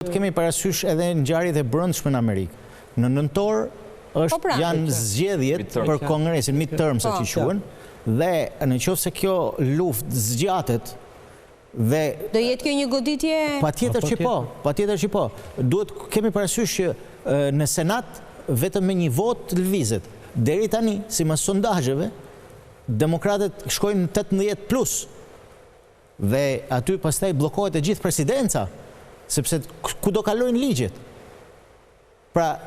Kemi parasysh edhe ngjarjet e brendshme në Amerikë. Në nëntor janë zgjedhjet për kongresin, midterms që quhen, dhe nëse kjo luftë zgjatet dhe do jetë kjo një goditje? Patjetër që po. Duhet kemi parasysh që në Senat vetëm me një vot lëvizet. Deri tani, sipas sondazheve, demokratët shkojnë në 18+. Dhe aty pastaj bllokohet e gjithë presidenca, sepse ku do kalojnë ligjet. Pra,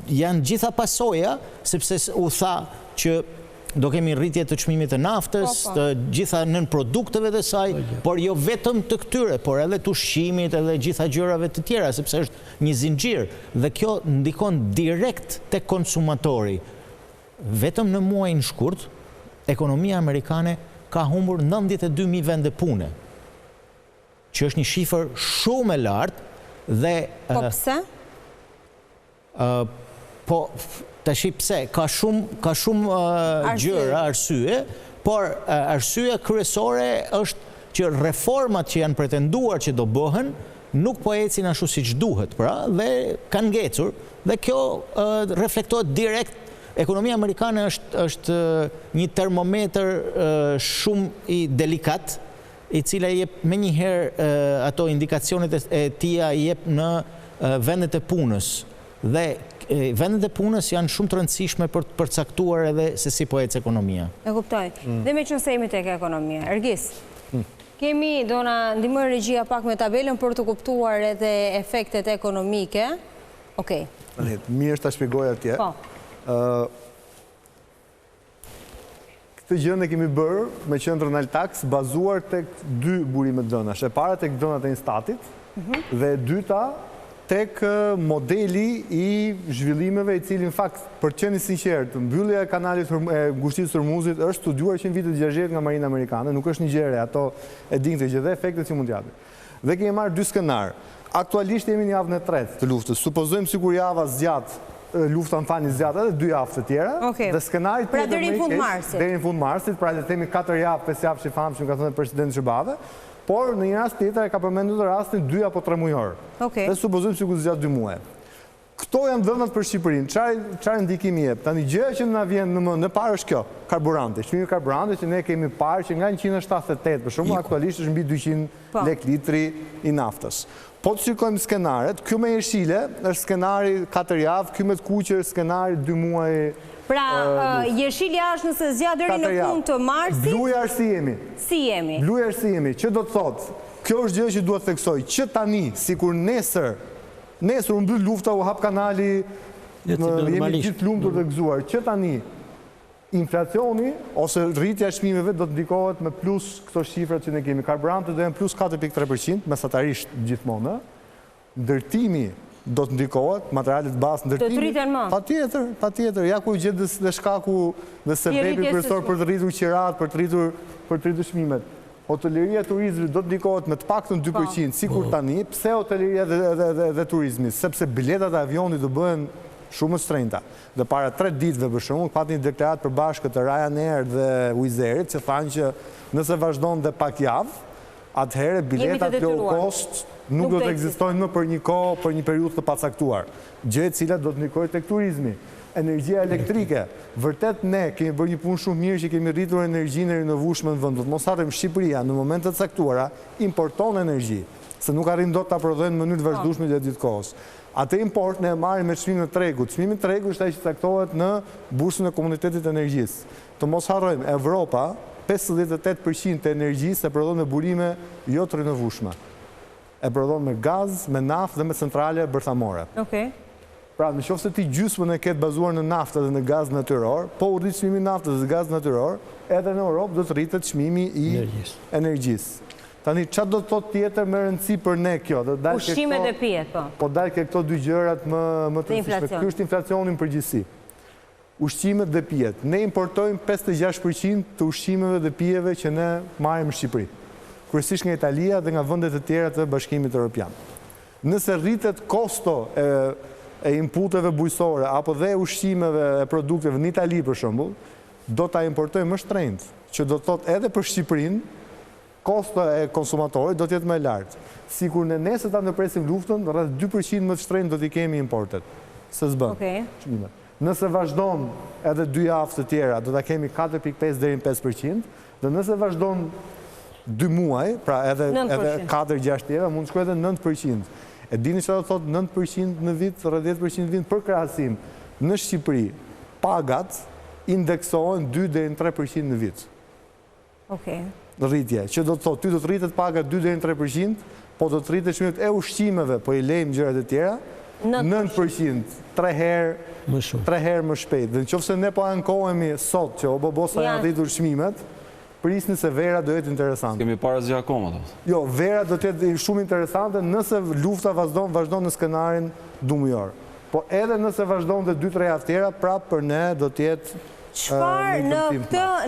janë gjitha pasoja, sepse u tha që do kemi rritje të çmimit të naftës, të gjitha nën produkteve të saj, por jo vetëm të këtyre, por edhe të ushqimit, edhe gjitha gjërave të tjera, sepse është një zinxhir dhe kjo ndikon direkt tek konsumatori. Vetëm në muajin shkurt, ekonomia amerikane ka humbur 92.000 vende pune, që është një shifër shumë e lartë dhe... Po pse? Po, tash pse? Ka shumë gjëra, arsye, por arsyeja kryesore është që reformat që janë pretenduar që do bëhen, nuk po ecin ashtu siç duhet, pra, dhe kanë ngecur, dhe kjo reflektohet direkt. Ekonomia amerikane është një termometër shumë i delikat, i cila jep me njëherë ato indikacionet e tia jep në vendet e punës. Dhe vendet e punës janë shumë të rëndësishme për të përcaktuar edhe se si po ecë ekonomia. E kuptoj. Dhe me që nësejmi tek ekonomia. Ergis, do na ndihmoj regjia pak me tabelën për të kuptuar edhe efektet ekonomike. Okej. Mirë është ta shpjegoj atje. Po. Këtë gjën e kemi bërë me qendrën Altax bazuar tek dy burime dënash. E para tek dënat e Instatit dhe e dyta tek modeli i zhvillimeve i cili në fakt, për të qenë sinqert, mbyllja e kanalit e ngushtisë së Hormuzit është studiuar që në vitet 60 nga Marina Amerikane, nuk është një gjë e re, ato e dinë këtë gjë dhe efektet që mund t'japin. Dhe kemi marrë dy skenar. Aktualisht jemi në javën e tretë të luftës. Supozojmë sikur java zgjat lufta në fani zgjatë edhe 2 javë të tjera, dhe skenarit pra deri në fund marsit, pra le të themi 4 javë, 5 javë që famshëm ka thënë presidenti Shërbave, por në një rast tjetër e ka përmendur rastin 2 apo 3 mujor. Dhe supozojmë sikur zgjat 2 muaj. Këto janë dhënat për Shqipërinë. Çfarë ndikimi jep? Tani gjëja që na vjen në parë është kjo, karburanti. Çmimi i karburantit që ne kemi parë që nga 178, për shembull aktualisht është mbi 200 lek litri i naftës. Po të shikojmë skenaret, kjo me jeshile është skenari 4 javë, kjo me të kuqe është skenari 2 muaj. Pra, jeshilja është nëse zgjat deri në fund të marsit? Bluja është si jemi. Si jemi. Bluja është si jemi. Që do të thotë, kjo është gjë që duhet theksoj, që tani, sikur nesër u mbyll lufta, u hap kanali, jemi gjithë lumtur të gëzuar, që tani inflacioni ose rritja e çmimeve do të ndikohet me plus këto shifrat që ne kemi. Karburantët do jenë plus 4.3% mesatarisht gjithmonë. Ndërtimi do të ndikohet, materialet bazë ndërtimi. Do të rriten më? Patjetër. Ja ku gjet dhe shkaku dhe sebebi kryesor për të rritur qirat, për të rritur çmimet. Hoteleria e turizmit do të ndikohet me të paktën 2%, sikur tani. Pse hoteleria dhe turizmi? Sepse biletat e avionit do bëhen shumë të shtrenjta. Dhe para 3 ditëve për shembull, pati një deklarat përbashkët të Ryanair dhe Wizz Airit, që thanë që nëse vazhdon dhe pak javë, atëherë biletat low cost nuk do të ekzistojnë më për një kohë, për një periudhë të pacaktuar. Gjë e cila do të ndikojë tek turizmi. Energjia elektrike. Vërtet ne kemi bërë një punë shumë mirë që kemi rritur energjinë e rinovueshme në vend. Mos harrim, Shqipëria në momente të caktuara importon energji, se nuk arrin dot ta prodhojnë në mënyrë të vazhdueshme gjatë gjithë kohës. Atë import ne e marrim me çmimin e tregut. Çmimi i tregut është ai që caktohet në bursën e komunitetit të energjisë. Të mos harrojmë, Evropa 58% të energjisë e prodhon me burime jo të rinovueshme. E prodhon me gaz, me naftë dhe me centrale bërthamore. Pra, nëse ti gjysmën e ketë bazuar në naftë dhe në gaz natyror, po u rrit çmimi i naftës dhe gaz natyror, edhe në Europë do të rritet çmimi i energjisë. Tani, çfarë do të thotë tjetër me rëndësi për ne kjo? Ushqimet e pijet, po. Po dalë ke këto 2 gjërat më të rëndësishme. Ky është inflacioni në përgjithësi. Ushqimet dhe pijet. Ne importojmë 56% të ushqimeve dhe pijeve që ne marrim në Shqipëri. Kryesisht nga Italia dhe nga vendet e tjera të Bashkimit Evropian. Nëse rritet kosto e inputeve bujësore apo dhe ushqimeve e produkteve në Itali për shembull, do ta importojmë më shtrenjtë, që do të thotë edhe për Shqipërinë kosto e konsumatorit do t'jetë më lartë. Sikur në nesër ta ndërpresim luftën, rreth 2% më të shtrenjtë do t'i kemi importet. Se s'bën. Nëse vazhdon edhe 2 javë të tjera, do t'a kemi 4.5 deri në 5%, dhe nëse vazhdon 2 muaj, pra edhe 4-6 tjera, mund të shkojë edhe 9%. E dini që do thotë 9% në vit, rreth 10% në vit, për krahasim. Në Shqipëri, pagat indeksohen 2 deri në 3% në vit. Rritje, që do të thotë, ty do të rritet paga 2 deri në 3%, po do të rritet çmimet e ushqimeve, po i lejmë gjërat e tjera, 9%, 3 herë më shpejt. Dhe nëse ne po ankohemi sot që bosa janë rritur çmimet, prisni se vera do jetë interesante. Kemi para zgja akoma. Jo, vera do të jetë shumë interesante nëse lufta vazhdon në skenarin dumujor. Po edhe nëse vazhdon dhe 2-3 javë tjera, prapë për ne do të jetë çfarë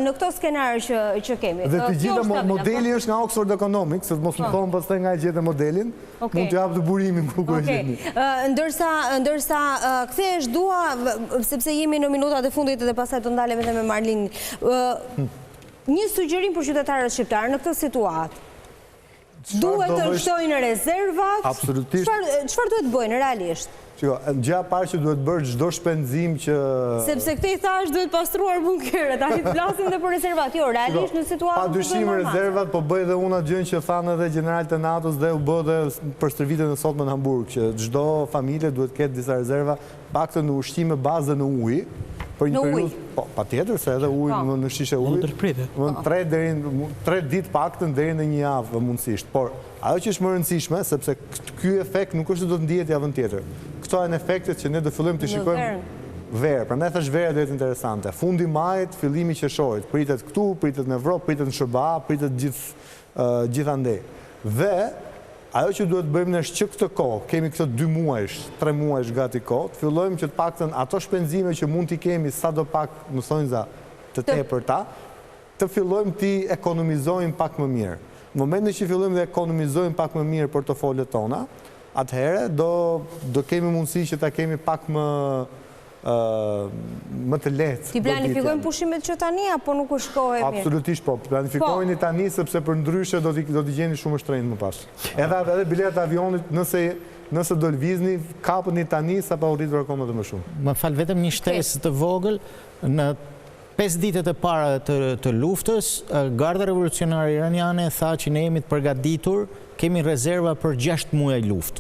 në këto skenar që kemi? Dhe të gjitha modeli është nga Oxford Economics, se të mos më thonë pastaj nga e gjetë modelin, mund të jap të burimin ku e gjeni. Ndërsa kthehesh dua, sepse jemi në minutat e fundit dhe pastaj do ndalem edhe me Marlin. Një sugjerim për qytetarët shqiptarë në këtë situatë. Duhet të shtojnë rezervat? Absolutisht. Çfarë duhet bëjnë realisht? Gjëja parë që duhet bërë çdo shpenzim që... Sepse këtë i thash duhet pastruar bunkeret, tani flasim dhe për rezervat. Jo, realisht në situatë... Pa dyshim rezervat, po bëj dhe unë atë gjën që thanë edhe generalët e NATO-s dhe u bë dhe për stërvitjen e sotme në Hamburg, që çdo familje duhet ketë disa rezerva, paktën në ushqime bazë në ujë. Në ujë? Po, patjetër, se edhe ujë në shishe ujë. 3 ditë paktën deri në 1 javë mundësisht. Por, ajo që është më rëndësishme, sepse ky efekt nuk është do të ndihet javën tjetër. Këto janë efektet që ne do fillojmë të shikojmë verë. Prandaj thash vera do jetë interesante. Fundi majit, fillimi qershorit, pritet këtu, pritet në Evropë, pritet në SBA, pritet gjithandej. Dhe ajo që duhet bëjmë është që këtë kohë, kemi këtë 2 muajsh, 3 muajsh gati kohë, të fillojmë që të paktën ato shpenzime që mund t'i kemi sa do pak në thonjza të tepërta, të fillojmë t'i ekonomizojmë pak më mirë. Në momentin që fillojmë dhe ekonomizojmë pak më mirë portofolet tona, atëherë do kemi mundësi që ta kemi pak më të lehtë. Ti planifikojmë pushimet që tani, apo nuk u shkohemi? Absolutisht po, planifikojnë tani, sepse për ndryshe do t'i gjeni shumë shtrenjtë më pas. Edhe biletat avionit, nëse do lëvizni, kapën një tani, sa pa u rritur akoma dhe më shumë. Më falë vetëm një shtesë të vogël, në 5 ditët e para të luftës, Garda Revolucionare Iraniane tha që ne jemi të përgatitur, kemi rezerva për 6 muaj luftë.